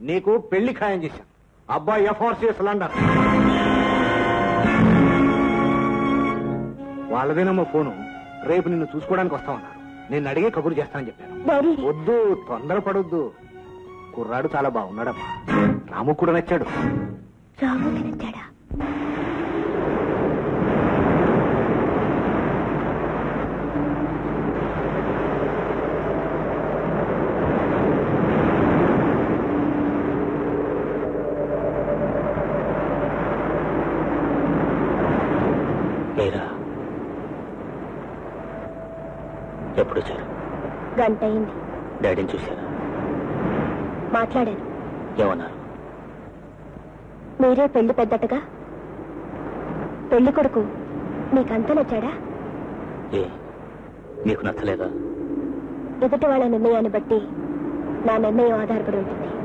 నీకు పెళ్లి ఖాయం చేశాను. అబ్బాయి FRCS లండన్. వాళ్ళదేనమ్మా ఫోను. రేపు నిన్ను చూసుకోవడానికి వస్తామన్నారు. నేను అడిగే కబురు చేస్తానని చెప్పాను. వద్దు, తొందరపడొద్దు. కుర్రాడు చాలా బాగున్నాడమ్మా. రాము కూడా నచ్చాడు. రాముకి నచ్చాడా? ఎప్పుడు వచ్చారు? గంట అయింది. డాడీని చూశారా? మాట్లాడాను. ఏమన్నారు? మీరే పెళ్లి పెద్దటగా. పెళ్లి కొడుకు నీకంతా నచ్చాడా? ఏ, నీకు నచ్చలేదా? ఎదుటి వాళ్ళ నిర్ణయాన్ని బట్టి నా నిర్ణయం ఆధారపడి ఉంటుంది.